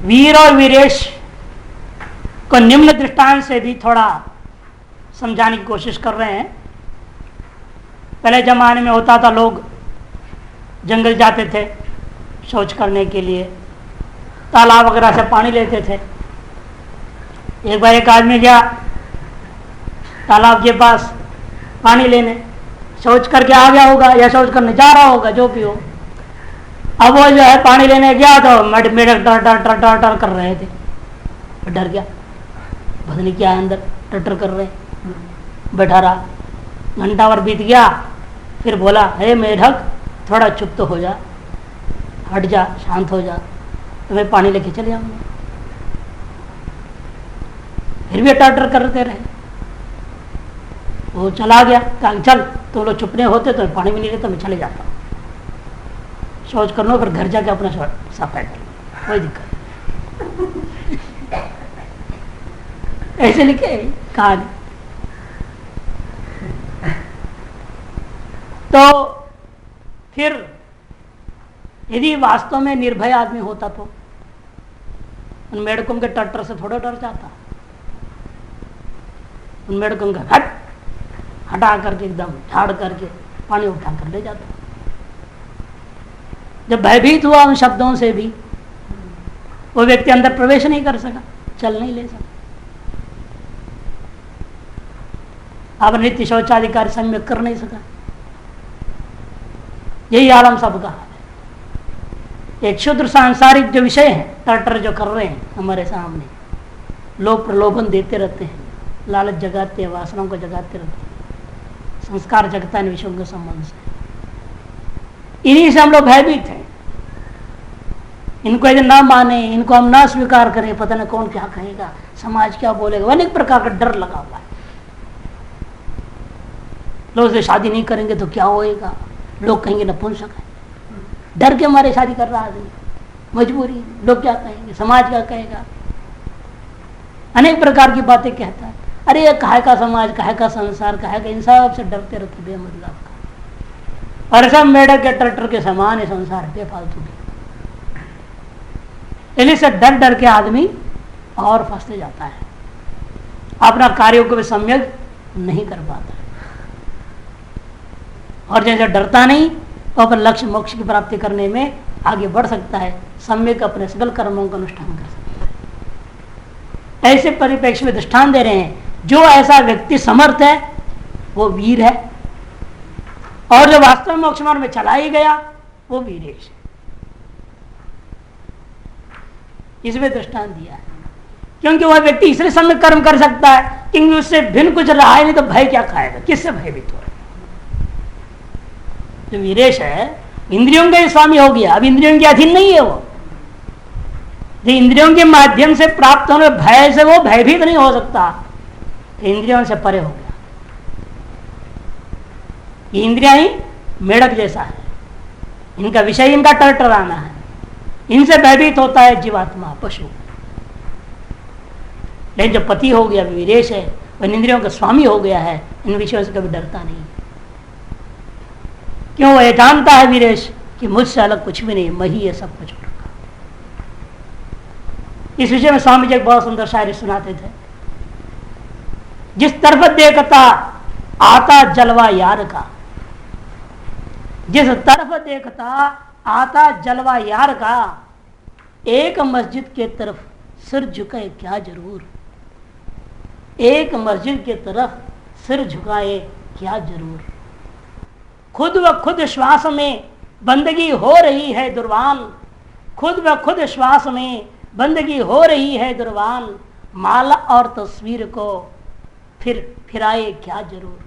वीर और वीरेश को निम्न दृष्टांत से भी थोड़ा समझाने की कोशिश कर रहे हैं। पहले जमाने में होता था, लोग जंगल जाते थे शौच करने के लिए, तालाब वगैरह से पानी लेते थे। एक बार एक आदमी गया तालाब के पास पानी लेने, शौच करके आ गया होगा या शौच करने जा रहा होगा, जो भी हो। अब वो जो है पानी लेने गया तो मेढक डर डर डर डर डर कर रहे थे। डर गया, पता नहीं क्या अंदर टटर कर रहे, बैठा रहा। घंटा भर बीत गया, फिर बोला, हे मेढक थोड़ा चुप तो हो जा, हट जा, शांत हो जा, तो मैं पानी लेके चले जाऊंगा। फिर भी टटर करते रहे। वो चला गया, कहा चल तो लोग चुप नहीं होते तो पानी भी नहीं लेता, मैं चले जाता हूँ, शौच कर लो, फिर घर जाके अपना सफाई कर लो, कोई दिक्कत नहीं। ऐसे लिखे कहानी। तो फिर यदि वास्तव में निर्भय आदमी होता तो उन मेढकों के टट्टर से थोड़ा डर जाता। उन मेढकों का हटा करके एकदम झाड़ करके पानी उठा कर ले जाता। जब भयभीत हुआ उन शब्दों से भी, वो व्यक्ति अंदर प्रवेश नहीं कर सका, चल नहीं ले सका। आप नित्य शौचाधिकारी सम्यक कर नहीं सका। यही आलम सबका है। एक क्षुद्र सांसारिक जो विषय है, टर्टर जो कर रहे हैं हमारे सामने, लोग प्रलोभन देते रहते हैं, लालच जगाते हैं, वासनाओं को जगाते रहते हैं, संस्कार जगता है इन विषयों के संबंध से। इन्हीं से हम लोग भयभीत हैं। इनको यदि ना माने, इनको हम ना स्वीकार करें, पता नहीं कौन क्या कहेगा, समाज क्या बोलेगा, अनेक प्रकार का डर लगा हुआ है। लोग से शादी नहीं करेंगे तो क्या होएगा, लोग कहेंगे नपुंसक है, डर के मारे शादी कर रहा आदमी, मजबूरी, लोग क्या कहेंगे, समाज क्या कहेगा, अनेक प्रकार की बातें कहता है। अरे ये काहे का समाज, काहे का संसार, काहे का, इन सब से डरते रहते बेमतलब का। और सब मेढक के ट्रैक्टर के समान है संसार, बेफालतू के। से डर डर के आदमी और फंसते जाता है, अपना कार्यों को भी सम्यक नहीं कर पाता है। और जैसे डरता नहीं तो अपन लक्ष्य मोक्ष की प्राप्ति करने में आगे बढ़ सकता है, सम्यक अपने सकल कर्मों का अनुष्ठान कर सकता है। ऐसे परिप्रेक्ष्य में दृष्टांत दे रहे हैं, जो ऐसा व्यक्ति समर्थ है वो वीर है, और जो वास्तव में मोक्ष मार्ग में चला ही गया वो वीरेश है। इसमें दृष्टांत दिया है, क्योंकि वह व्यक्ति इसलिए सम्यक कर्म कर सकता है क्योंकि उससे भिन्न कुछ रहा है नहीं, तो भय क्या खाएगा, किससे भयभीत हो रहा है। जो वीरेश है इंद्रियों का स्वामी हो गया, अब इंद्रियों के अधीन नहीं है वो। इंद्रियों के माध्यम से प्राप्त होने भय से वो भयभीत नहीं हो सकता, इंद्रियों से परे हो गया। ये इंद्रियां ही मेढक जैसा है, इनका विषय इनका टरटराना है, इनसे भयभीत होता है जीवात्मा, पशु। लेकिन जो पति हो गया वीरेश है, वह इंद्रियों का स्वामी हो गया है, इन विषयों से कभी डरता नहीं। क्यों? वह जानता है वीरेश कि मुझसे अलग कुछ भी नहीं, मैं ही है सब कुछ। इस विषय में स्वामी जी एक बहुत सुंदर शायरी सुनाते थे। जिस तरफ देखता आता जलवा यार का, जिस तरफ देखता आता जलवा यार का, एक मस्जिद के तरफ सिर झुकाए क्या जरूर, एक मस्जिद के तरफ सिर झुकाए क्या जरूर। खुद व खुद श्वास में बंदगी हो रही है दुर्वान, खुद व खुद श्वास में बंदगी हो रही है दुर्वान, माला और तस्वीर को फिर फिराए क्या जरूर।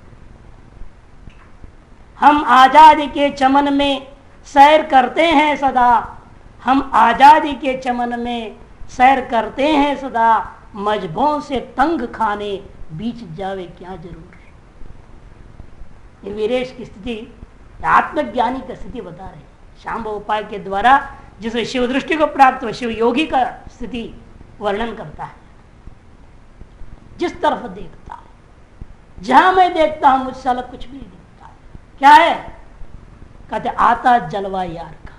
हम आजादी के चमन में सैर करते हैं सदा, हम आजादी के चमन में सैर करते हैं सदा, मजबों से तंग खाने बीच जावे क्या जरूर। ये वीरेश की स्थिति, आत्मज्ञानी की स्थिति बता रहे हैं। शांभ उपाय के द्वारा जिसे शिव दृष्टि को प्राप्त हो, शिव योगी का स्थिति वर्णन करता है। जिस तरफ देखता है, जहां मैं देखता हूं मुझसे अलग कुछ भी नहीं दिखता है। क्या है? कहते आता जलवा यार का,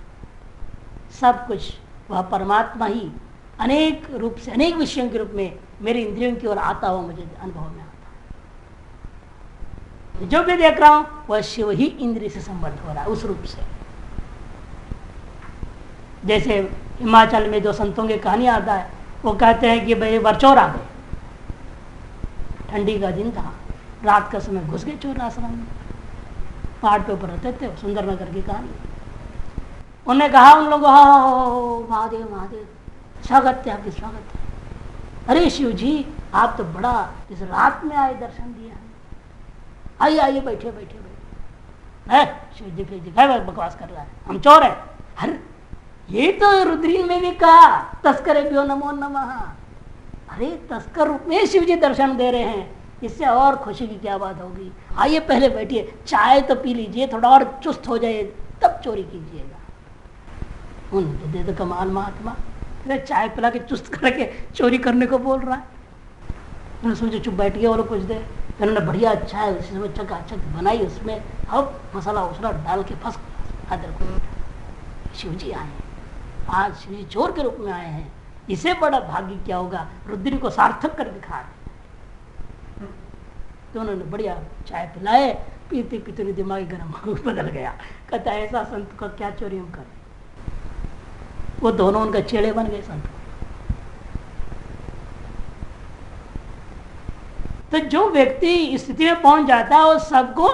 सब कुछ वह परमात्मा ही अनेक रूप से, अनेक विषयों के रूप में मेरी इंद्रियों की ओर आता हुआ मुझे अनुभव में आता है। जो भी देख रहा हूं वह शिव ही इंद्रिय से संबद्ध हो रहा है उस रूप से। जैसे हिमाचल में जो संतों की कहानी आता है, वो कहते हैं कि भाई बरचौर आ गए, ठंडी का दिन था, रात का समय घुस गए चोर आश्रम में, पहाड़ पे ऊपर रहते थे, सुंदरनगर की कहानी। उन्होंने कहा उन लोगों को, महादेव महादेव स्वागत है आपकी, स्वागत है। अरे शिव जी आप तो बड़ा इस रात में आए, दर्शन दिया, आइए आइए बैठे बैठे बैठे। शिव जी फिर दिखाए बकवास कर रहा है, हम चोर है। अरे ये तो रुद्रीन में भी कहा तस्करे भ्यो नमो नमः। अरे तस्कर रूप में शिव जी दर्शन दे रहे हैं, इससे और खुशी की क्या बात होगी। आइए पहले बैठिए, चाय तो पी लीजिए, थोड़ा और चुस्त हो जाए तब चोरी कीजिएगा। उन्होंने दे दो कमाल महात्मा, चाय पिला के चुस्त करके चोरी करने को बोल रहा है। उन्होंने सोचा चुप बैठ गया, वो लोग कुछ देर फिर उन्होंने बढ़िया चाय चकाचक बनाई, उसमें अब मसाला उसला डाल के फंस शिव जी आए, आज शिव जी चोर के रूप में आए हैं, इसे बड़ा भाग्य क्या होगा, रुद्री को सार्थक कर दिखा रहे। तो उन्होंने बढ़िया चाय पिलाए, पीते पीते दिमाग गर्म बदल गया। कहता ऐसा संत को क्या चोरी हम करें। वो दोनों उनका चेड़े बन गए संत। तो जो व्यक्ति इस स्थिति में पहुंच जाता है वो सबको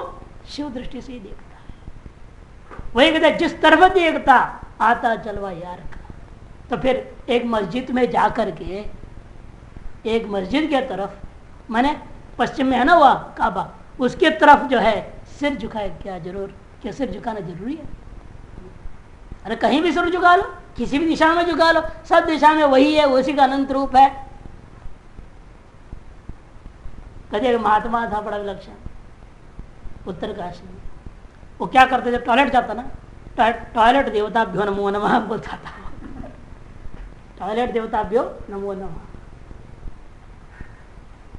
शिव दृष्टि से ही देखता है। वही कहता है जिस तरफ देखता आता चलवा यार का। तो फिर एक मस्जिद में जाकर के, एक मस्जिद के तरफ, माने पश्चिम में है ना वह काबा, उसके तरफ जो है सिर झुकाए क्या जरूर, क्या सिर झुकाना जरूरी है? अरे कहीं भी सिर झुका लो, किसी भी दिशा में झुका लो, सब दिशा में वही है, उसी का अनंत रूप है। कभी महात्मा था बड़ा विलक्षण, उत्तरकाशी में, वो क्या करते थे, टॉयलेट जाता ना, टॉयलेट देवताभ्यो नमो नमः बोलता था। टॉयलेट देवताभ्यो नमो नमः।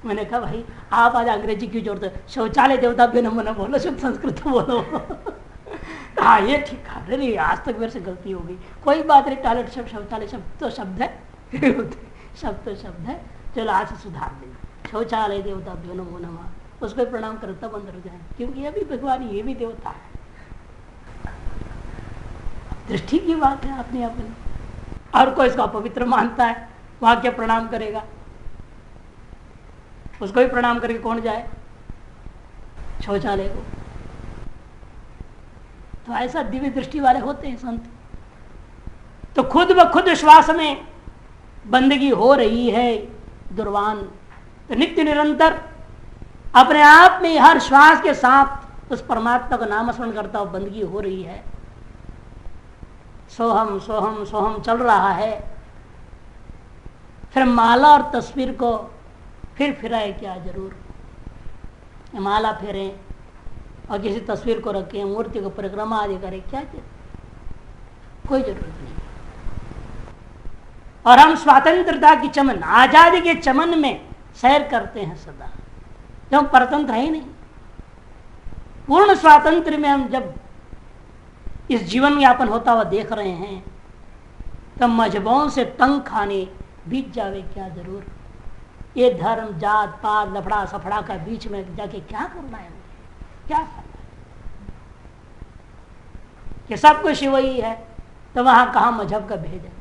मैंने कहा भाई आप आज अंग्रेजी क्यों जोड़ते, शौचालय देवताभ्यो नमो नमः बोलो, शुद्ध संस्कृत बोलो। हाँ ये ठीक है, अरे आज तक मेरे से गलती हो गई, कोई बात नहीं, टॉयलेट शब्द शौचालय शब्द तो शब्द है, शब्द तो शब्द है, चलो आज से सुधार देंगे, शौचालय देवताभ्यो नमो नमः, उसको प्रणाम करो तब अंदर हो जाए, क्योंकि ये भी भगवान, ये भी देवता है। दृष्टि की बात है अपनी अपनी। और कोई इसका पवित्र मानता है, वहां क्या प्रणाम करेगा, उसको भी प्रणाम करके कौन जाए शौचालय को। तो ऐसा दिव्य दृष्टि वाले होते हैं संत। तो खुद ब खुद श्वास में बंदगी हो रही है दुर्वान, तो नित्य निरंतर अपने आप में हर श्वास के साथ उस परमात्मा का नाम स्मरण करता हुआ बंदगी हो रही है। सोहम सोहम सोहम चल रहा है। फिर माला और तस्वीर को फिर फिराए क्या जरूर, माला फेरें और किसी तस्वीर को रखें, मूर्ति को परिक्रमा आदि करें, क्या कोई जरूरत नहीं। और हम स्वतंत्रता की चमन, आजादी के चमन में सैर करते हैं सदा, जब हम परतंत्र है ही नहीं। पूर्ण स्वातंत्र में हम जब इस जीवन यापन होता हुआ देख रहे हैं, तब मजहबों से तंग खाने बीत जावे क्या जरूर। ये धर्म जात पात लफड़ा सफड़ा का बीच में जाके क्या करना है, क्या करना है कि सब कुछ वही है, तो वहां कहां मजहब का भेद है।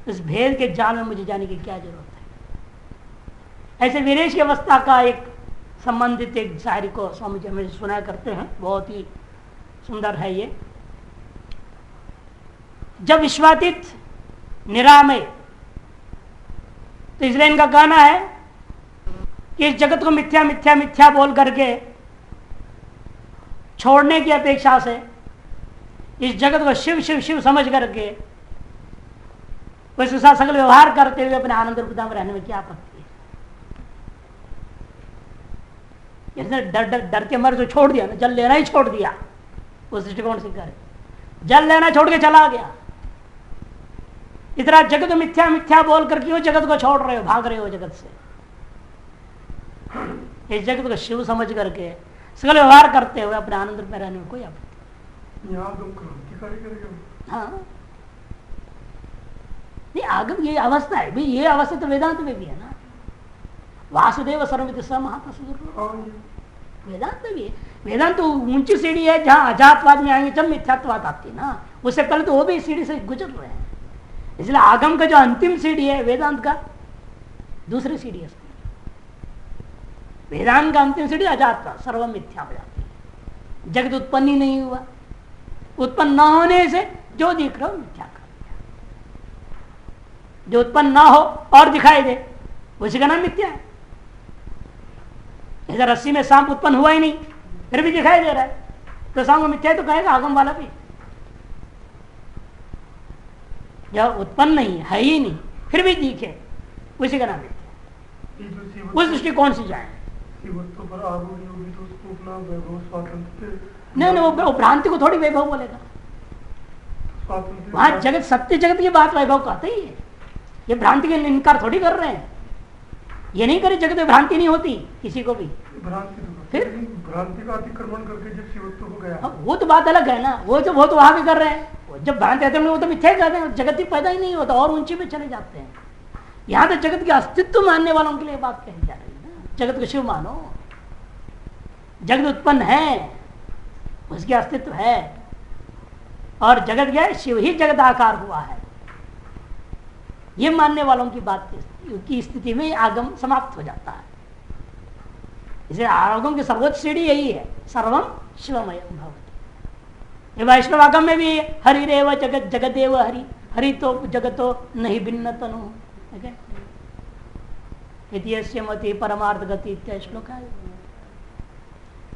इस भेद के जाल में मुझे जाने की क्या जरूरत है। ऐसे वीरेश की अवस्था का एक संबंधित एक शायरी को स्वामी जी हमें सुना करते हैं, बहुत ही सुंदर है ये। जब विश्वातीत निरामय, तो इसलिए इनका कहना है कि इस जगत को मिथ्या मिथ्या मिथ्या बोल करके छोड़ने की अपेक्षा से इस जगत को शिव शिव शिव समझ करके उसके साथ सकल व्यवहार करते हुए अपने आनंद रूपता में रहने में क्या आपत्ति है। इसने डर डर डर के मर जो छोड़ दिया ना, जल लेना ही छोड़ दिया, उस दृष्टिकोण से करे, जल लेना छोड़ के चला गया। इतना जगत मिथ्या मिथ्या बोल कर क्यों जगत को छोड़ रहे हो, भाग रहे हो जगत से। इस जगत को शिव समझ करके सकल व्यवहार करते हुए अपने आनंद में रहने में कोई आपत्ति। यहाँ तो क्रांतिकारी करेगा। हाँ, नहीं, आगम ये अवस्था है भाई, ये अवस्था तो वेदांत में भी है ना। वासुदेव सर्वमिति स महात्मा, वेदांत में भी है। वेदांत तो ऊंची सीढ़ी है, जहां अजातवाद में आएंगे जब मिथ्यात्वाद आती है ना, उससे पहले तो वो भी सीढ़ी से गुजर रहे हैं। इसलिए आगम का जो अंतिम सीढ़ी है वेदांत का दूसरी सीढ़ी है। वेदांत का अंतिम सीढ़ी अजातवाद, सर्व मिथ्या हो जाती है। जगत उत्पन्न ही नहीं हुआ, उत्पन्न न होने से जो दिख रहा हो मिथ्या कर दिया। जो उत्पन्न ना हो और दिखाई दे उसी का नाम मिथ्या है। इधर रस्सी में सांप उत्पन्न हुआ ही नहीं फिर भी दिखाई दे रहा है, तो सांप मिथ्या है तो कहेगा आगम वाला भी। जब उत्पन्न नहीं है ही नहीं फिर भी दिखे उसी का नाम मिथ्या। उस दृष्टिकोण से जाए। नहीं नहीं, वो भ्रांति को थोड़ी वैभव बोलेगा। वहां जगत सत्य जगत की बात वैभव कहते ही है। ये भ्रांति का इनकार थोड़ी कर रहे हैं। ये नहीं करे जगत में भ्रांति नहीं होती किसी को भी। फिर भ्रांति का अतिक्रमण करके जब शिवत्व को गया, वो तो बात अलग है ना। वो तो वहां भी कर रहे हैं। जब भ्रांति आते हैं वो तो मिथ्या कहते हैं, जगत ही पैदा ही नहीं होता और ऊंचे में चले जाते हैं। यहाँ तो जगत के अस्तित्व मानने वालों के लिए बात कही जा रही है ना। जगत को शिव मानो, जगत उत्पन्न है, उसके अस्तित्व है और जगत गया शिव ही जगत आकार हुआ है, ये मानने वालों की बात की स्थिति में आगम समाप्त हो जाता है। इसे आगम की सर्वोच्च सीढ़ी यही है, सर्वम शिवमय भवति। वैष्णव आगम में भी हरिरेव जगत जगदेव हरि, हरि तो जगतो नहीं भिन्न तनु मति परमार्थ गति इत्यादि श्लोक है।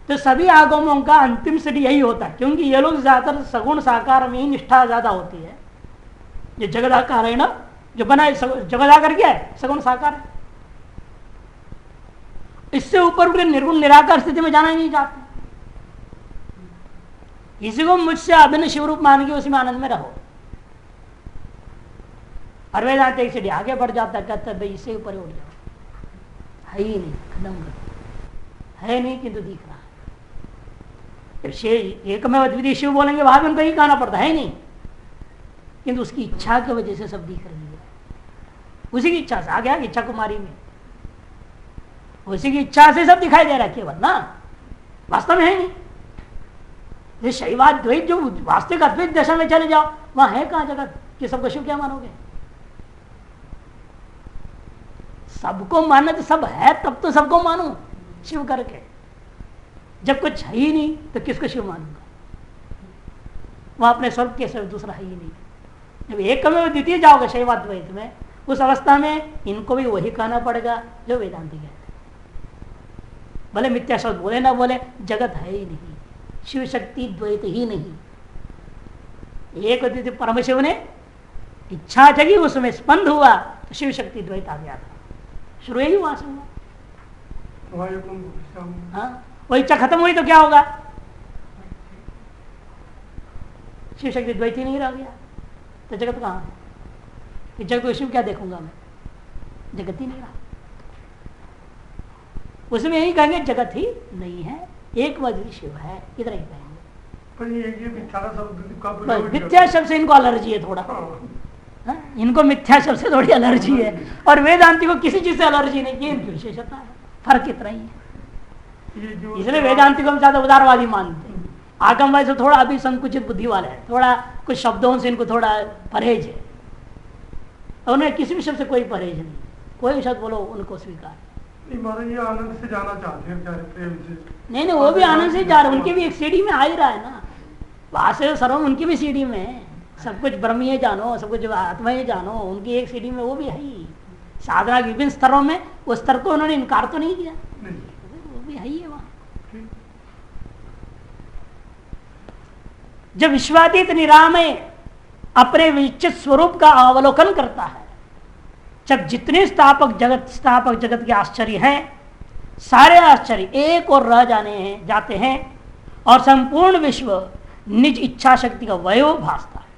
तो सभी आगमों का अंतिम सीढ़ी यही होता है, क्योंकि ये लोग ज्यादातर सगुण साकार में ही निष्ठा ज्यादा होती है। ये जगदाकार है ना, जो बनाए जगदाकार क्या है, सगुण साकार है। इससे ऊपर उठ निर्गुण निराकार स्थिति में जाना ही नहीं चाहते। इसी को मुझसे अभिन्न शिवरूप मान के उसी में आनंद में रहो। और वेदांत एक सीढ़ी आगे बढ़ जाता है, कहता है भाई इससे ऊपर उठ जाओ। है ही नहीं, खत्म है नहीं, किंतु दिख रहा है। एक में अद्वितीय शिव बोलेंगे वहां भी उनको ही कहना पड़ता है नहीं, किंतु उसकी इच्छा की वजह से सब दिख रही है। उसी की इच्छा से आ गया इच्छा कुमारी में, उसी की इच्छा से सब दिखाई दे रहा है केवल ना, वास्तव में है नहीं। ये शैवाद्वैत जो वास्तविक अद्वैत दशा में चले जाओ, वहां है कहां जगत कि सबको शिव क्या मानोगे? सबको मानना तो सब है, तब तो सबको मानो शिव करके। जब कुछ है ही नहीं तो किसको शिव मानूंगा? वह अपने स्वरूप के सिर्फ दूसरा है ही नहीं। जब एक में द्वितीय जाओगे शैवाद्वैत में, उस अवस्था में इनको भी वही कहना पड़ेगा जो वेदांति कहते हैं। भले मिथ्या शब्द बोले ना बोले, जगत है ही नहीं, शिव शक्ति द्वैत ही नहीं। एक द्वितीय परमशिव ने इच्छा जगी, उसमें स्पंद हुआ तो शिव शक्ति द्वैत आ गया था। शुरू ही वहां से हुआ। हाँ, वो इच्छा खत्म हुई तो क्या होगा? शिव शक्ति द्वैत ही नहीं रह गया तो जगत कहां है? कि जगत को शिव क्या देखूंगा मैं? जगत ही नहीं रहा। उसमें यही कहेंगे जगत ही नहीं है, एक वही शिव है, इधर ही कहेंगे। मिथ्या शब्द से इनको एलर्जी है थोड़ा। इनको मिथ्या शब्द से थोड़ी एलर्जी है, और वेदांति को किसी चीज से एलर्जी नहीं, ये इनकी विशेषता है। फर्क इतना ही है। इसलिए वेदांति को हम ज्यादा उदारवादी मानते हैं। आगमवादी से थोड़ा अभी संकुचित बुद्धि वाले है, थोड़ा कुछ शब्दों से इनको थोड़ा परहेज है। और उन्हें किसी भी शब्द से कोई परहेज नहीं, कोई भी शब्द बोलो उनको स्वीकार। ये आनंद से जाना चाहते हैं, प्रेम से। नहीं, वो भी आनंद से जा रहे, उनकी भी एक सीढ़ी में आ ही रहा है ना। वहां से सर्वम उनकी भी सीढ़ी में है। सब कुछ ब्रह्म ही जानो, सब कुछ आत्मा ही जानो, उनकी एक सीढ़ी में वो भी है ही। साधना के विभिन्न स्तरों में उस स्तर को उन्होंने इनकार तो नहीं किया, वो भी है ही है वहां। जब विश्वातीत निरामय अपने विचित स्वरूप का अवलोकन करता है, जब जितने स्थापक जगत के आश्चर्य हैं, सारे आश्चर्य एक और रह जाते हैं और संपूर्ण विश्व निज इच्छा शक्ति का वयो भासता है।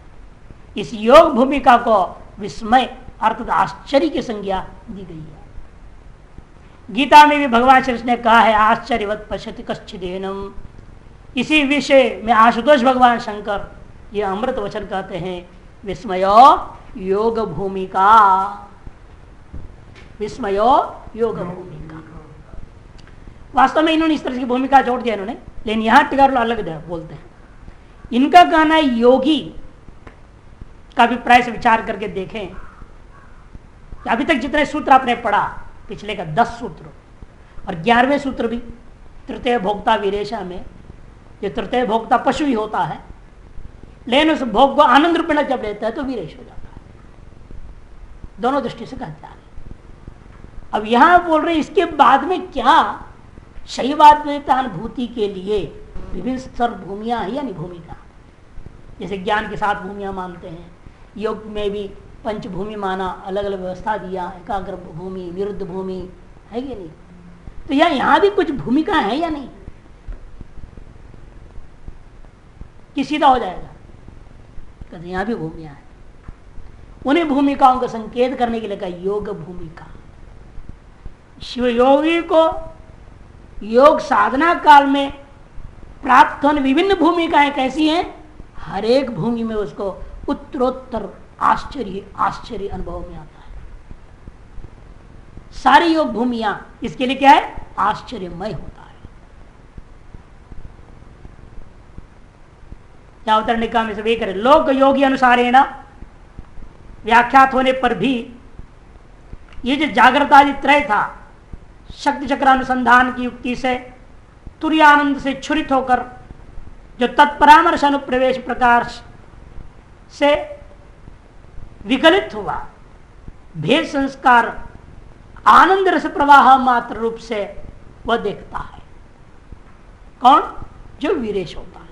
इस योग भूमिका को विस्मय अर्थात आश्चर्य की संज्ञा दी गई है। गीता में भी भगवान श्री कृष्ण ने कहा है, आश्चर्यवत पश्यति कश्चिदेनम। इसी विषय में आशुतोष भगवान शंकर ये अमृत वचन कहते हैं, विस्मयो योग भूमिका, विस्मयो योग भूमिका। वास्तव में इन्होंने इस तरह की भूमिका जोड़ दिया इन्होंने, लेकिन यहां टिकार अलग बोलते हैं। इनका कहना है योगी का अभिप्राय से विचार करके देखें, अभी तक जितने सूत्र आपने पढ़ा, पिछले का 10 सूत्र और 11वें सूत्र भी तृतीय भोक्ता विरेशा में, जो तृतीय भोक्ता पशु ही होता है, लेकिन उस भोग को आनंद रूप में जब लेता है तो विरेश हो जाता है। दोनों दृष्टि से कहते हैं। अब यहां बोल रहे इसके बाद में क्या शैवाद्वैतानुभूति के लिए विभिन्न स्तर भूमियां हैं या नहीं भूमिका, जैसे ज्ञान के साथ भूमियां मानते हैं, योग में भी पंचभूमि माना, अलग अलग व्यवस्था दिया, एकाग्र भूमि, निरुद्ध भूमि है कि नहीं, तो यहां भी कुछ भूमिका है या नहीं कि सीधा हो जाएगा, कहते यहां भी भूमियां हैं। उन्हीं भूमिकाओं को संकेत करने के लिए कहा योग भूमिका। शिव योगी को योग साधना काल में प्राप्त होने विभिन्न भूमिकाएं कैसी हैं, हर एक भूमि में उसको उत्तरोत्तर आश्चर्य आश्चर्य अनुभव में आता है। सारी योग भूमियां इसके लिए क्या है, आश्चर्यमय होता है। क्या अवतरणिका में से वे करें, लोक योगी अनुसारेण व्याख्यात होने पर भी ये जो जागृत आदि त्रय था, शक्ति चक्र अनुसंधान की युक्ति से तुर्यानंद से छुरित होकर जो तत्परामर्श अनुप्रवेश प्रकार से विकलित हुआ, भेद संस्कार आनंद रस प्रवाह मात्र रूप से वह देखता है। कौन, जो विरेश होता है।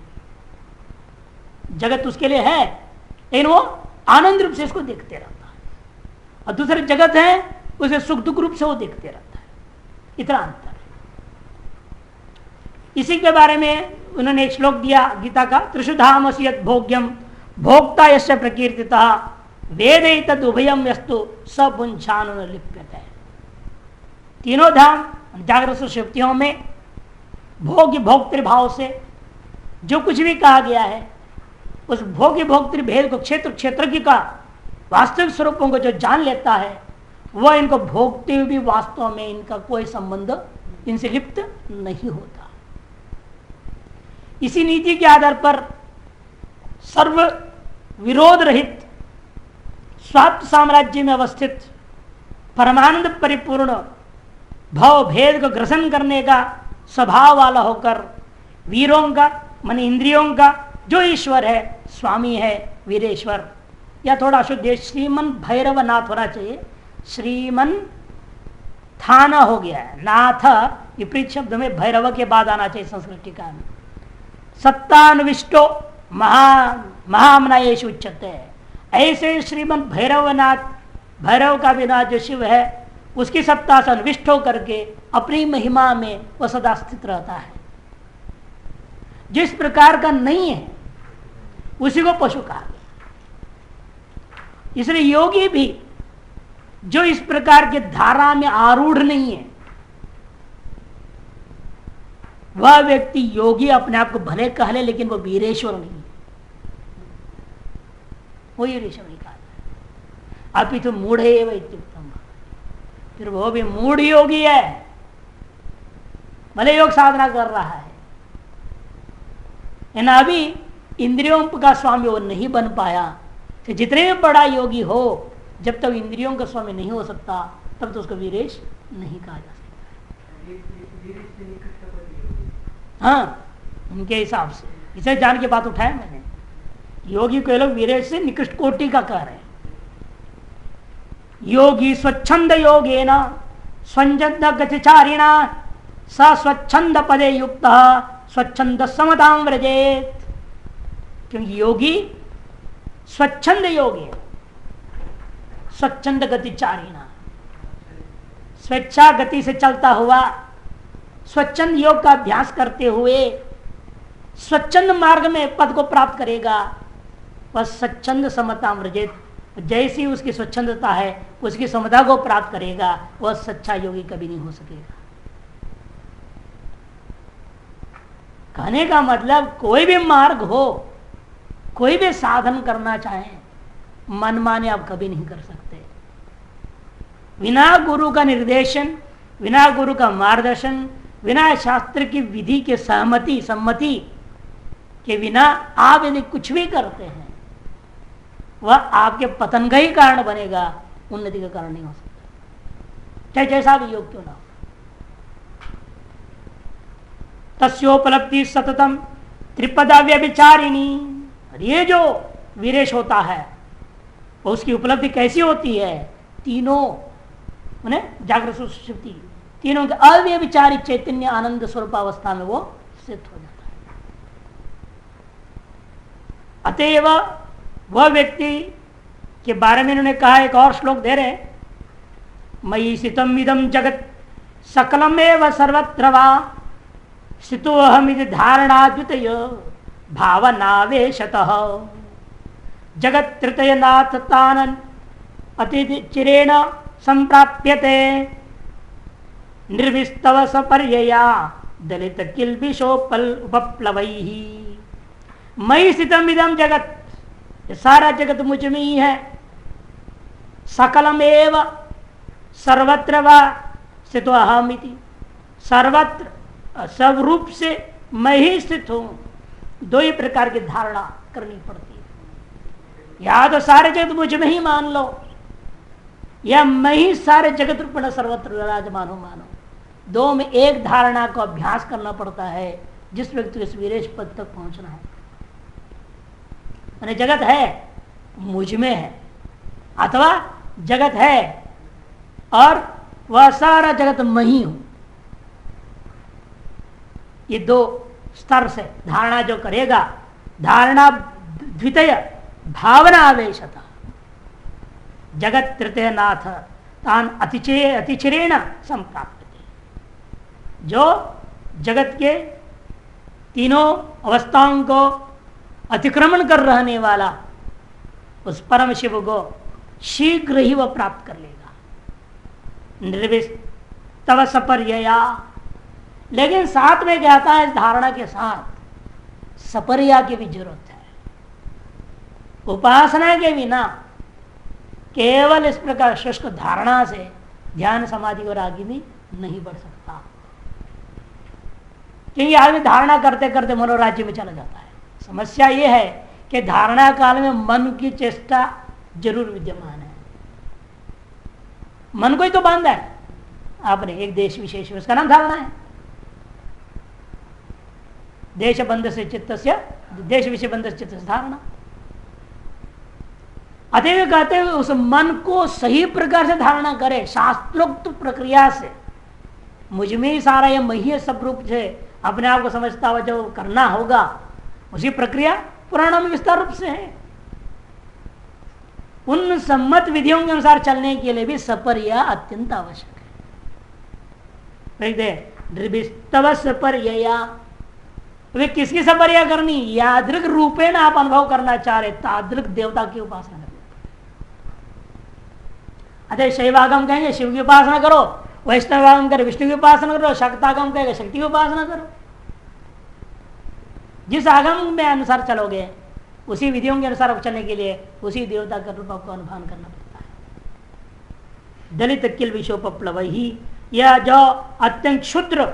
जगत उसके लिए है, लेकिन वो आनंद रूप से इसको देखते रहता है, और दूसरे जगत है उसे सुख दुख रूप से वो देखते रहता है। इतना अंतर है। इसी के बारे में उन्होंने एक श्लोक दिया गीता का, त्रिशुधामसि यत् भोग्यम भोक्ता यस्य प्रकीर्तितः वेद तद उभयम यस्तु सब बुंछानु लिप्यते। तीनों धाम जागृत सुषुप्तियों में भोग्य भोक्तृ भाव से जो कुछ भी कहा गया है, उस भोग्य भोक्तृ भेद को क्षेत्र क्षेत्र की का वास्तविक स्वरूपों को जो जान लेता है, वह इनको भोगते हुए भी वास्तव में इनका कोई संबंध इनसे लिप्त नहीं होता। इसी नीति के आधार पर सर्व विरोध रहित स्वात्म साम्राज्य में अवस्थित परमानंद परिपूर्ण भाव भेद को ग्रसन करने का स्वभाव वाला होकर वीरों का मन इंद्रियों का जो ईश्वर है, स्वामी है, वीरेश्वर, या थोड़ा शुद्ध श्रीमन भैरव नाथ होना चाहिए, श्रीमन थाना हो गया है, नाथ विपरीत शब्द में भैरव के बाद आना चाहिए संस्कृत टीका में। सत्तान्विष्टो महामनायेषु उच्यते, ऐसे श्रीमन भैरवनाथ, भैरव का बिना जो शिव है उसकी सत्ता से अन्विष्ट होकर के अपनी महिमा में वह सदा स्थित रहता है। जिस प्रकार का नहीं है उसी को पशु कहा गया। इसलिए योगी भी जो इस प्रकार के धारा में आरूढ़ नहीं है, वह व्यक्ति योगी अपने आप को भले कह ले, लेकिन वो वीरेश्वर नहीं है, वो वीरेश्वर नहीं कहा। अभी तो मूढ़ है वही, फिर वो भी मूढ़ योगी है, भले योग साधना कर रहा है, अभी इंद्रियों का स्वामी वो नहीं बन पाया। तो जितने भी बड़ा योगी हो, जब तक इंद्रियों का स्वामी नहीं हो सकता, तब तो उसको वीरेश नहीं कहा जा सकता। हाँ, उनके हिसाब से इसे जान के बात उठाया मैंने, योगी को लोग वीरेश से निकृष्ट कोटि का कह रहे हैं। योगी स्वच्छंद योगेन स्वच्छंद गतिचारिणा स स्वच्छंद पदे युक्त स्वच्छंद समतां व्रजेत। क्योंकि योगी स्वच्छंद योगी, स्वच्छंद गतिचारिणा, स्वेच्छा गति से चलता हुआ स्वच्छंद योग का अभ्यास करते हुए स्वच्छंद मार्ग में पद को प्राप्त करेगा। वह स्वच्छंद समता व्रजेत, जैसी उसकी स्वच्छंदता है उसकी समता को प्राप्त करेगा, वह सच्चा योगी कभी नहीं हो सकेगा। कहने का मतलब कोई भी मार्ग हो, कोई भी साधन करना चाहे, मनमाने आप कभी नहीं कर सकते। बिना गुरु का निर्देशन, बिना गुरु का मार्गदर्शन, बिना शास्त्र की विधि के सम्मति के बिना आप यदि कुछ भी करते हैं वह आपके पतन का ही कारण बनेगा, उन्नति का कारण नहीं हो सकता, चाहे जैसा भी योग क्यों ना हो। तस्योपलब्धि सततम त्रिपदा व्यभिचारिणी। ये जो विरेश होता है उसकी उपलब्धि कैसी होती है? तीनों माने जागृत सुषुप्ति तीनों के अव्यभिचारी चैतन्य आनंद स्वरूप अवस्था में वो स्थित हो जाता है। अतएव वह व्यक्ति के बारे में इन्होंने कहा, एक और श्लोक दे रहे, मयि स्थितम इदं जगत सकलमेव सर्वत्र वा स्थितोऽहमिति धारणाद्वितय भावनावेशतः जगत तृतीयनाथ तानन अतिचिरेण संप्राप्यते निर्विस्तव सपर्यया दलित किल्बिषोपल उपप्लवैः। मयि स्थितम इदं जगत, ये सारा जगत मुझ में ही है। सकलमेव सर्वत्र वा स्थितो अहमिति, सर्वत्र सब रूप से मैं ही स्थित हूं। दो ही प्रकार की धारणा करनी पड़ती है, या तो सारे जगत मुझ में ही मान लो, या मैं ही सारे जगत रूप में सर्वत्र विराजमान हूं मानो। दो में एक धारणा को अभ्यास करना पड़ता है जिस व्यक्ति को इस विरेश पद तक पहुंचना है। मैंने जगत है मुझ में है, अथवा जगत है और वह सारा जगत मैं ही हूं। ये दो स्तर से धारणा जो करेगा, धारणा द्वितीय भावना आवेशता जगत तृतीय नाथ तान अतिचिरेण संप्राप्त, जो जगत के तीनों अवस्थाओं को अतिक्रमण कर रहने वाला उस परम शिव को शीघ्र ही वह प्राप्त कर लेगा। निर्विस्तव सपर्यया, लेकिन साथ में कहता है इस धारणा के साथ सपर्या की भी जरूरत है। उपासना के बिना केवल इस प्रकार शुष्क धारणा से ध्यान समाधि और आगे भी नहीं बढ़ सकता, क्योंकि आदमी धारणा करते करते मनोराज्य में चला जाता है। समस्या यह है कि धारणा काल में मन की चेष्टा जरूर विद्यमान है। मन को ही तो बांधा है आपने एक देश विशेष, उसका नाम धारणा है। देश बंध से चित्त से, देश विषय बंध से चित्त से धारणा। अतएव कहते हैं उस मन को सही प्रकार से धारणा करे शास्त्रोक्त प्रक्रिया से। मुझ में ही सारा यह मही सब रूप से अपने आप को समझता हुआ जो करना होगा, उसी प्रक्रिया पुराणों में विस्तार रूप से है। उन सम्मत विधियों के अनुसार चलने के लिए भी सपर्या अत्यंत आवश्यक है। निर्विस्तव सपर्यया, वे किसकी सपर्या करनी? यादृक रूपेण आप अनुभव करना चाह रहे तादृक देवता की उपासना करनी। अतः शैवागम कहेंगे शिव की उपासना करो, वैष्णवागम करें विष्णु की उपासना करो, शक्तागम कहेंगे शक्ति की उपासना करो। जिस आगम में अनुसार चलोगे उसी विधियों के अनुसार चलने के लिए उसी देवता का रूप आपको अनुभव करना पड़ता है। दलित किल विषोपप्लव ही, यह जो अत्यंत क्षुद्र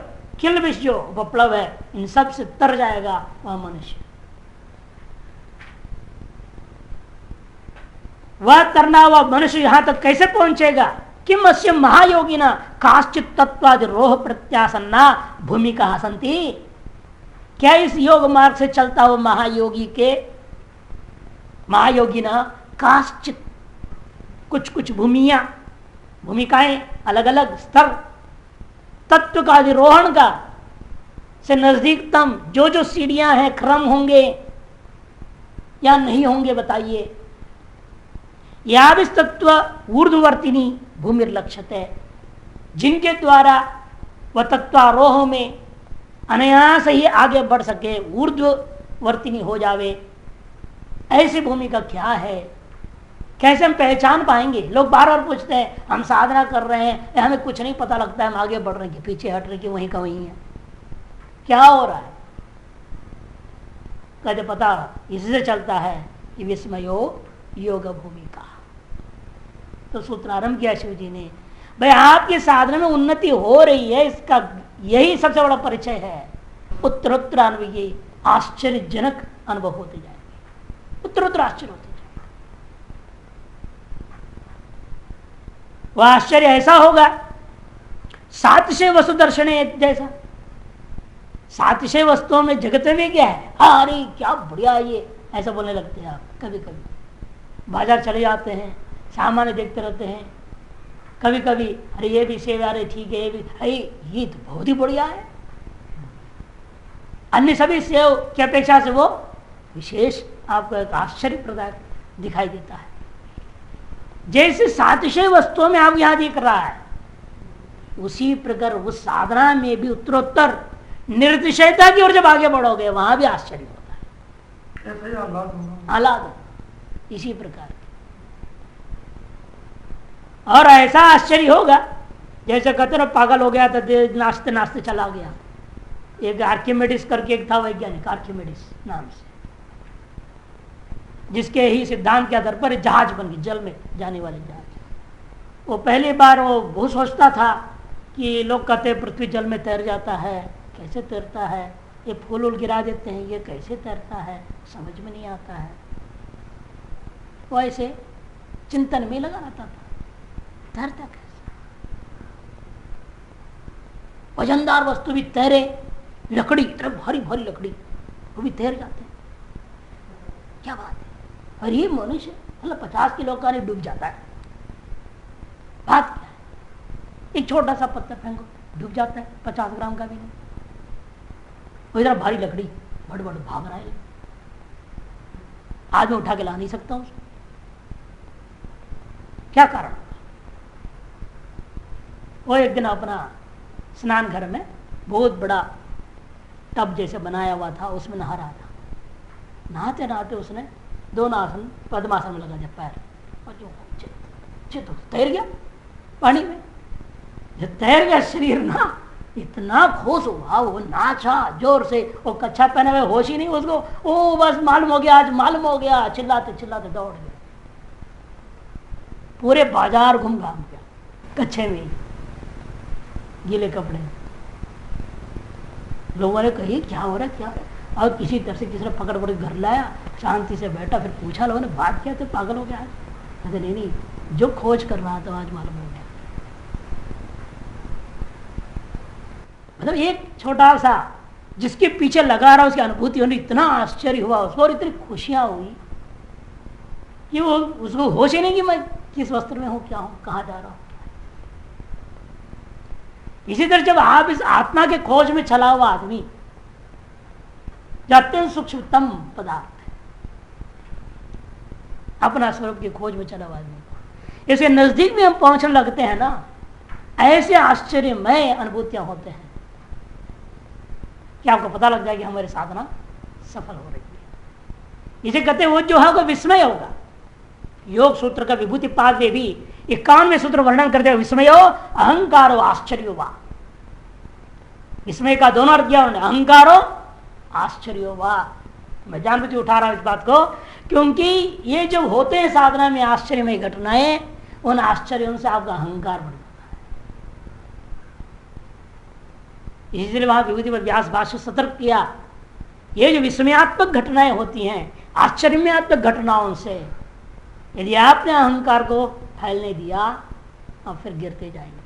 किल विष जो उपप्लव है इन सब से तर जाएगा वह मनुष्य। वह तरना हुआ मनुष्य यहां तक कैसे पहुंचेगा? किम अस्य महायोगिना काश्चित तत्वादि रोह प्रत्यासन्ना भूमिका सन्ति। क्या इस योग मार्ग से चलता हुआ महायोगी ना काश्चित कुछ भूमिकाएं अलग अलग स्तर तत्व का अधिरोहण का से नजदीकतम जो सीढ़ियां हैं क्रम होंगे या नहीं होंगे बताइए। या भी तत्व ऊर्ध्ववर्तिनी भूमिर्लक्ष्यते, जिनके द्वारा वह तत्वारोह में अनायास ही आगे बढ़ सके, ऊर्ध्ववर्तिनी हो जावे, ऐसी भूमिका क्या है? कैसे हम पहचान पाएंगे? लोग बार बार पूछते हैं, हम साधना कर रहे हैं हमें कुछ नहीं पता लगता है, हम आगे बढ़ रहे हैं कि पीछे हट रहे कि वहीं का वहीं है, क्या हो रहा है? कहते पता इससे चलता है कि विस्मयो योग भूमिका। तो सूत्र आरंभ किया शिव जी ने, भाई आपकी साधना में उन्नति हो रही है, इसका यही सबसे बड़ा परिचय है। उत्तरोत्तर अनुभव आश्चर्यजनक अनुभव होते जाएंगे, उत्तरोत्तर आश्चर्य होते जाएंगे। वह आश्चर्य ऐसा होगा सातिशय वस्तु दर्शन जैसा। सातिशय वस्तुओं में जगत में भी क्या है, अरे क्या बढ़िया ये, ऐसा बोलने लगते हैं आप। कभी कभी बाजार चले जाते हैं, सामान देखते रहते हैं, कभी कभी अरे ये भी सेव, अरे ठीक है ये भी, अरे ये तो बहुत ही बढ़िया है। अन्य सभी सेव की अपेक्षा से वो विशेष आपको एक आश्चर्यप्रदायक दिखाई देता है। जैसे सातिशय वस्तुओं में आप यहां दिख रहा है, उसी प्रकार उस साधना में भी उत्तरोत्तर निर्तिशयता की ओर जब आगे बढ़ोगे वहां भी आश्चर्य होता है, ऐसा ही आह्लाद इसी प्रकार। और ऐसा आश्चर्य होगा जैसे कहते ना पागल हो गया था, नाचते नाचते चला गया। एक आर्किमिडीज करके एक था वैज्ञानिक, आर्किमिडीज नाम से, जिसके ही सिद्धांत के आधार पर जहाज बन गई, जल में जाने वाले जहाज। वो पहली बार वो बहुत सोचता था कि लोग कहते हैं पृथ्वी जल में तैर जाता है, कैसे तैरता है, ये फूल उल गिरा देते हैं, ये कैसे तैरता है, समझ में नहीं आता है। वो ऐसे चिंतन में लगा रहता था, तैरता कैसे, वजनदार वस्तु भी तैरे, लकड़ी इतनी भारी भारी लकड़ी वो भी तैर जाते हैं, क्या बात है। और ये मनुष्य मतलब 50 किलो का नहीं डूब जाता है, बात क्या है, एक छोटा सा पत्थर फेंको डूब जाता है, 50 ग्राम का भी नहीं। वो इधर भारी लकड़ी बड़ बड़ भाग रहा है, आज मैं उठा के ला नहीं सकता उसको, क्या कारण। वो एक दिन अपना स्नान घर में बहुत बड़ा टब जैसे बनाया हुआ था, उसमें नहा रहा था। नहाते नहाते उसने दोनों आसन पद्मासन में लगा दिया पैर, और जो चित तैर गया पानी में। जब तैर गया शरीर ना, इतना खुश हुआ, वो नाचा जोर से, वो कच्छा पहने हुए होश ही नहीं उसको, ओ बस मालूम हो गया, आज मालूम हो गया, चिल्लाते चिल्लाते दौड़ गया, पूरे बाजार घूम घाम गया कच्छे में, गीले कपड़े। लोगों ने कही क्या हो रहा है, क्या हो रहा है, और किसी तरह से किसी ने पकड़ पकड़ घर लाया, शांति से बैठा, फिर पूछा लोगों ने बात क्या, तो पागल हो गया है। कहते नहीं, जो खोज कर रहा था आज मालूम हो गया। मतलब एक छोटा सा जिसके पीछे लगा रहा, उसकी अनुभूति होने इतना आश्चर्य हुआ उसको, और इतनी खुशियां हुई कि वो उसको होश ही नहीं कि मैं किस वस्त्र में हूं, क्या हूं, कहां जा रहा हूं। इसी तरह जब आप इस आत्मा के खोज में चला हुआ आदमी, जो अत्यंत सूक्ष्मतम पदार्थ है, अपना स्वरूप की खोज में चला हुआ आदमी, इसके नजदीक में हम पहुंचने लगते हैं ना, ऐसे आश्चर्यमय अनुभूतियां होते हैं कि आपको पता लग जाए कि हमारी साधना सफल हो रही है। इसे कहते हैं वो जो है वो विस्मय होगा। योग सूत्र का विभूति पाद में भी 51वें सूत्र वर्णन करते हैं, विस्मयो अहंकारो आश्चर्यो वा। विस्मय का दोनों अर्थ किया उन्होंने, अहंकारो आश्चर्यो वा। मैं जानबूझ के उठा रहा हूं इस बात को, क्योंकि ये जो होते हैं साधना में आश्चर्यमय घटनाएं, उन आश्चर्यों से आपका अहंकार बढ़ जाता है। इसलिए वहां विभूति पर व्यास भाष्य सतर्क किया, ये जो विस्मयात्मक घटनाएं होती हैं, आश्चर्यात्मक घटनाओं से यदि आपने अहंकार को फैलने दिया, और फिर गिरते जाएंगे,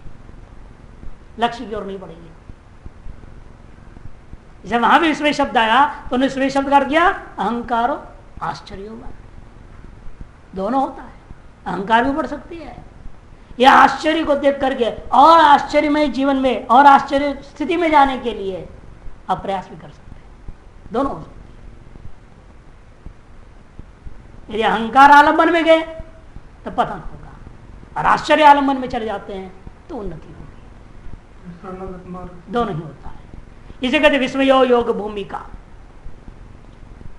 लक्ष्य की ओर नहीं बढ़ेंगे। जब वहां भी विस्मय शब्द आया तो उन्हें विस्मय शब्द कर दिया अहंकारो आश्चर्य होगा, दोनों होता है, अहंकार भी बढ़ सकती है। यह आश्चर्य को देख करके और आश्चर्यमय जीवन में और आश्चर्य स्थिति में जाने के लिए आप प्रयास भी कर सकते हैं, दोनों हो सकते हैं। यदि अहंकार आलंबन में गए तो पतन होगा, और आश्चर्य आलंबन में चले जाते हैं तो उन्नति होगी, दोनों ही होता है। इसे कहते विस्मयो योग भूमिका।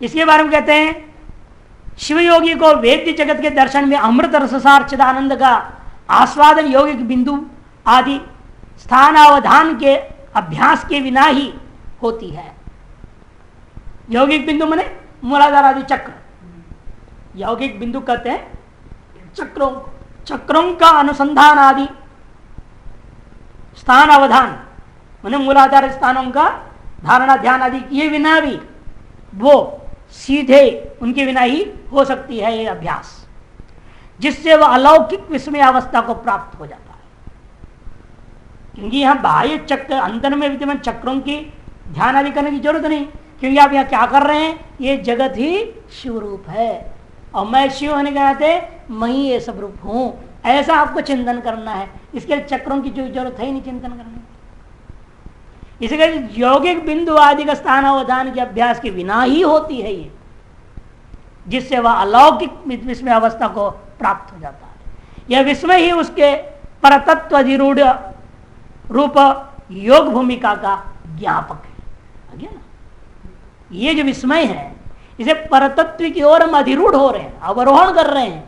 इसके बारे में कहते हैं शिव योगी को वेद्य जगत के दर्शन में अमृत रससार चिदानंद का आस्वादन यौगिक बिंदु आदि स्थानावधान के अभ्यास के बिना ही होती है। यौगिक बिंदु माने मूलाधार आदि चक्र, यौगिक बिंदु कहते हैं चक्रों, चक्रों का अनुसंधान आदि स्थान अवधान माने मूलाधार स्थानों का धारणा ध्यान आदि किए बिना भी वो सीधे उनके बिना ही हो सकती है ये अभ्यास, जिससे वह अलौकिक विस्मय अवस्था को प्राप्त हो जाता है। क्योंकि यहाँ बाह्य चक्र अंदर में विद्यमान चक्रों की ध्यान आदि करने की जरूरत नहीं, क्योंकि आप यहाँ क्या कर रहे हैं, ये जगत ही शिव रूप है और मैं शिव होने के नाते मैं ही ये सब रूप हूं, ऐसा आपको चिंतन करना है। इसके लिए चक्रों की जो जरूरत है ही नहीं चिंतन करने की। इसलिए यौगिक बिंदु आदि का स्थान अवधान के अभ्यास के बिना ही होती है ये, जिससे वह अलौकिक विस्मय अवस्था को प्राप्त हो जाता है। यह विस्मय ही उसके परतत्व अधिरूढ़ रूप योग भूमिका का ज्ञापक है ना। ये जो विस्मय है इसे परतत्व की ओर हम अधिरूढ़ हो रहे हैं, अवरोहण कर रहे हैं,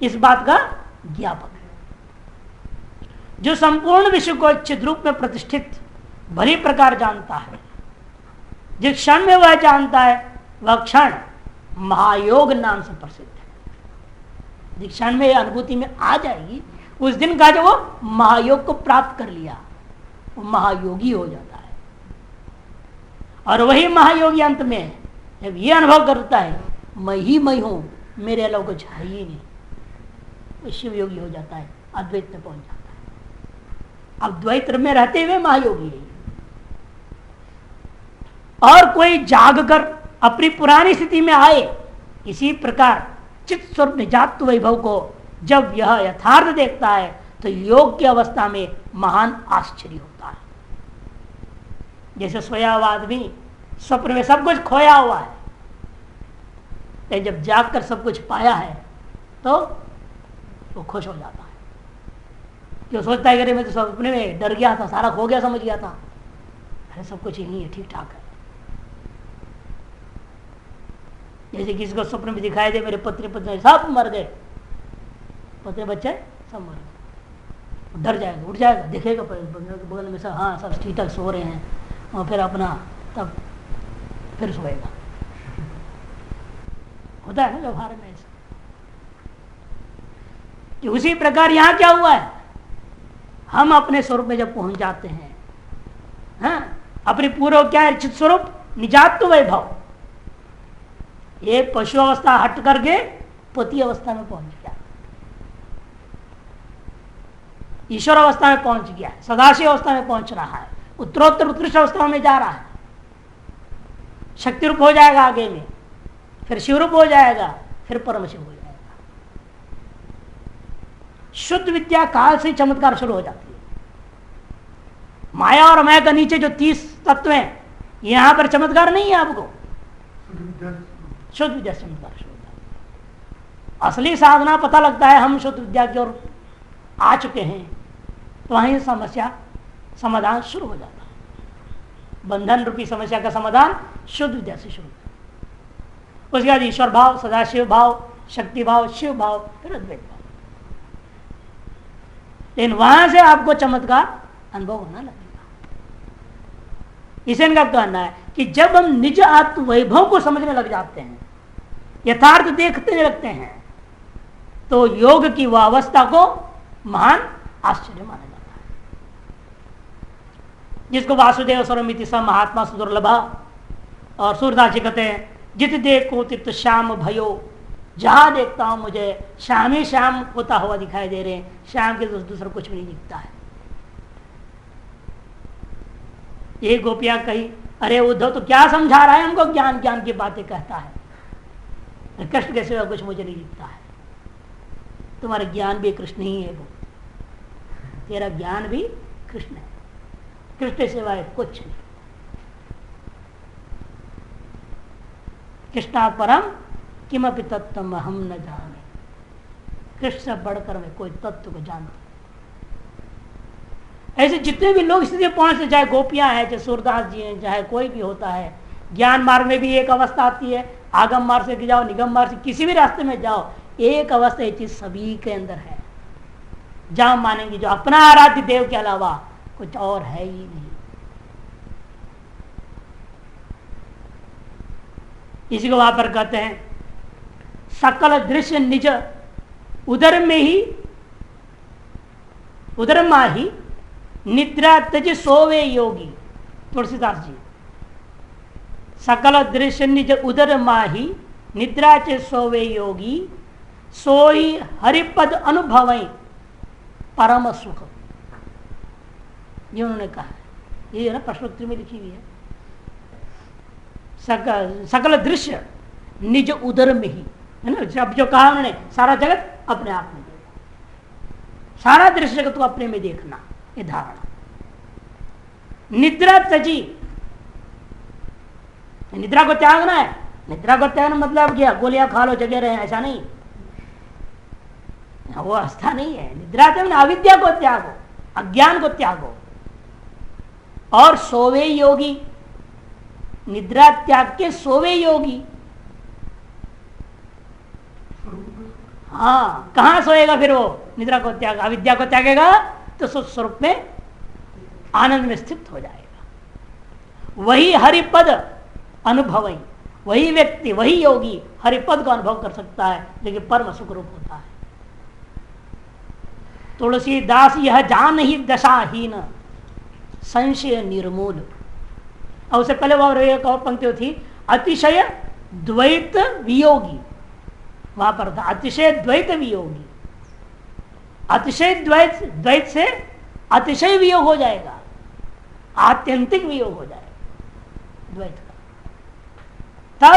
इस बात का ज्ञापक है। जो संपूर्ण विश्व को चिद रूप में प्रतिष्ठित भली प्रकार जानता है, जिस क्षण में वह जानता है वह क्षण महायोग नाम से प्रसिद्ध है। जिस क्षण में अनुभूति में आ जाएगी उस दिन का जो वो महायोग को प्राप्त कर लिया वो महायोगी हो जाता है। और वही महायोगी अंत में जब ये अनुभव करता है मैं ही मैं हूं, मेरे अलावा कुछ है ही नहीं, वो शिव योगी हो जाता है, अद्वैत में पहुंच जाता है। अब द्वैत में रहते हुए महायोगी है। और कोई जागकर अपनी पुरानी स्थिति में आए, इसी प्रकार चित्त स्वरूप निजात्व वैभव को जब यह यथार्थ देखता है तो योग की अवस्था में महान आश्चर्य होता है। जैसे सोया हुआ आदमी स्वप्न में सब कुछ खोया हुआ है, लेकिन जब जागकर सब कुछ पाया है तो वो खुश हो जाता है। जो सोचता है कि मैं तो स्वप्न में डर गया था, सारा खो गया, समझ गया था, अरे सब कुछ यही है, ठीक ठाक है। जैसे किसी को स्वप्न में दिखाई दे मेरे पत्नी पत्नी सब मर गए, पत्नी बच्चे सब मर गए, डर जाएगा, उठ जाएगा, देखेगा बगल में सब, हाँ सब ठीक ठाक सो रहे हैं, और फिर अपना तब फिर सोएगा। होता है ना व्यवहार में ऐसा। कि उसी प्रकार यहां क्या हुआ है, हम अपने स्वरूप में जब पहुंच जाते हैं, हाँ, अपने पूर्व क्या है, चित्त स्वरूप निजात्व वैभव, ये पशु अवस्था हट करके पति अवस्था में पहुंच गया, ईश्वर अवस्था में पहुंच गया है, सदाशिव अवस्था में पहुंच रहा है, उत्तरोत्तर उत्कृष्ट अवस्था में जा रहा है, शक्ति रूप हो जाएगा आगे में, फिर शिव रूप हो जाएगा, फिर परम शिव हो जाएगा। शुद्ध विद्या काल से चमत्कार शुरू हो जाती है। माया और माया का नीचे जो 30 तत्व हैं, यहां पर चमत्कार नहीं है आपको, शुद्ध विद्या से चमत्कार शुरू होता है। असली साधना पता लगता है हम शुद्ध विद्या की ओर आ चुके हैं, तो वहीं समस्या समाधान शुरू हो जाता है। बंधन रूपी समस्या का समाधान शुद्ध विद्या से शुरू होता है। उसके बाद ईश्वर भाव, सदाशिव भाव, शक्ति भाव, शिव भाव, फिर अद्वैत भाव। लेकिन वहां से आपको चमत्कार अनुभव होना लगेगा। इसे इनका कहना है कि जब हम निज आत्म वैभव को समझने लग जाते हैं, यथार्थ देखते लगते हैं, तो योग की वह अवस्था को महान आश्चर्य माना जाता है, जिसको वासुदेव सर्वमिति स महात्मा सुदुर्लभा। और सूरदास जी कहते हैं जित देखो तित श्याम भयो, जहां देखता हूं मुझे श्याम ही श्याम होता हुआ दिखाई दे रहे हैं, श्याम के दूसरा कुछ भी नहीं दिखता है। ये गोपियां कही अरे उद्धव तो क्या समझा रहा है हमको, ज्ञान ज्ञान की बातें कहता है, कृष्ण के सिवा कुछ मुझे नहीं दिखता है। तुम्हारा ज्ञान भी कृष्ण ही है, वो तेरा ज्ञान भी कृष्ण है, कृष्ण सिवाय कुछ नहीं। कृष्णा परम किमपि तत्व हम न जाने, कृष्ण से बढ़कर मैं कोई तत्व को जानता। ऐसे जितने भी लोग स्थिति पहुंचते, चाहे गोपियां हैं, चाहे सूरदास जी हैं, चाहे कोई भी होता है, ज्ञान मार्ग में भी एक अवस्था आती है, आगम मार्ग से जाओ, निगम मार्ग से, किसी भी रास्ते में जाओ, एक अवस्था ये चीज सभी के अंदर है, जहां मानेंगे जो अपना आराध्य देव के अलावा कुछ और है ही नहीं। इसी को वहां पर कहते हैं सकल दृश्य निज उदर में ही उदर माही निद्रा तज सोवे योगी। तुलसीदास जी, सकल दृश्य निज उदर माही निद्रा च सोवे योगी, सोई हरिपद अनुभव परम सुख। ये उन्होंने कहा, ये ना प्रश्नोत्तरी में लिखी हुई है। सकल दृश्य निज उदर में ही, है ना। अब जो कहा उन्होंने, सारा जगत अपने आप में, सारा दृश्य जगत को अपने में देखना, ये धारणा। निद्रा तजी, निद्रा को त्यागना है। निद्रा को त्यागना मतलब क्या, गोलियां खा लो जगे रहे, ऐसा नहीं, वो अवस्था नहीं है। निद्रा तो अविद्या को त्यागो, अज्ञान को त्यागो। और सोवे योगी, निद्रा त्याग के सोवे योगी। हाँ, कहां सोएगा फिर वो, निद्रा को त्याग, अविद्या को त्यागेगा तो स्वरूप में आनंद में स्थित हो जाएगा। वही हरिपद अनुभव, वही व्यक्ति, वही योगी हरिपद को अनुभव कर सकता है, लेकिन परम सुख रूप होता है। तुलसीदास यह जान ही दशाहीन संशय निर्मूल। और उससे पहले वह एक और पंक्ति थी, अतिशय द्वैत वियोगी, वहां पर था अतिशय द्वैत वियोगी। अतिशय द्वैत, द्वैत से अतिशय वियोग हो जाएगा, आत्यंतिक वियोग हो जाएगा द्वैत का।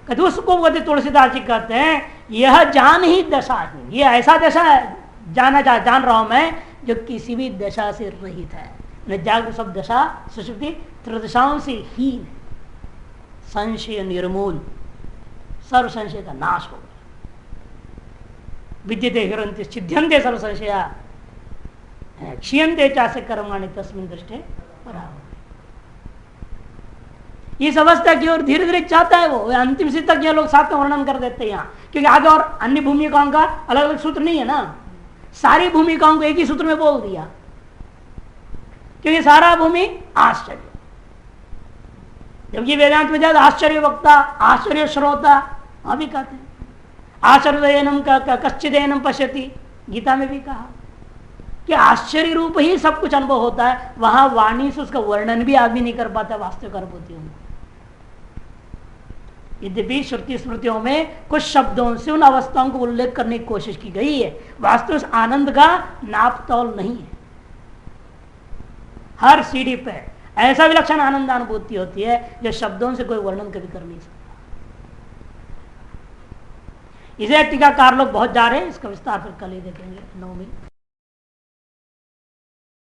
तब उसको कहते, तुलसीदास जी कहते हैं यह जान ही दशाहीन, ये ऐसा दशा जान रहा हूं मैं जो किसी भी दशा से रहित है। जागृत सब दशा सुषुप्ति त्रिदशाओं से हीन है। संशय निर्मूल, सर्व संशय का नाश हो गया। विद्यते हिरन्ति सिद्ध्यन्ते सर्व संशया क्षीयन्ते चास्य कर्माणि तस्मिन् दृष्टे पराः। इस अवस्था की ओर धीरे धीरे चाहता है वो, अंतिम स्थिति तक ये लोग साथ में वर्णन कर देते हैं यहाँ, क्योंकि आगे और अन्य भूमिकाओं का अलग अलग सूत्र नहीं है ना, सारी भूमिकाओं को एक ही सूत्र में बोल दिया, क्योंकि सारा भूमि आश्चर्य। जबकि वेदांत में ज्यादा आश्चर्य वक्ता, आश्चर्य श्रोता, वहां भी कहते हैं आश्चर्यनम कश्चिदेनम पश्यति, गीता में भी कहा कि आश्चर्य रूप ही सब कुछ अनुभव होता है। वहां वाणी से उसका वर्णन भी आदमी नहीं कर पाता वास्तविक अनुभूतियों में। यद्यपि श्रुति स्मृतियों में कुछ शब्दों से उन अवस्थाओं को उल्लेख करने की कोशिश की गई है, वास्तविक आनंद का नाप तौल नहीं है। हर सीढ़ी पे ऐसा विलक्षण आनंद अनुभूति होती है जो शब्दों से कोई वर्णन कभी कर नहीं सकता। इसे टीकाकार लोग बहुत जा रहे हैं, इसका विस्तार फिर कल ही देखेंगे 9 में।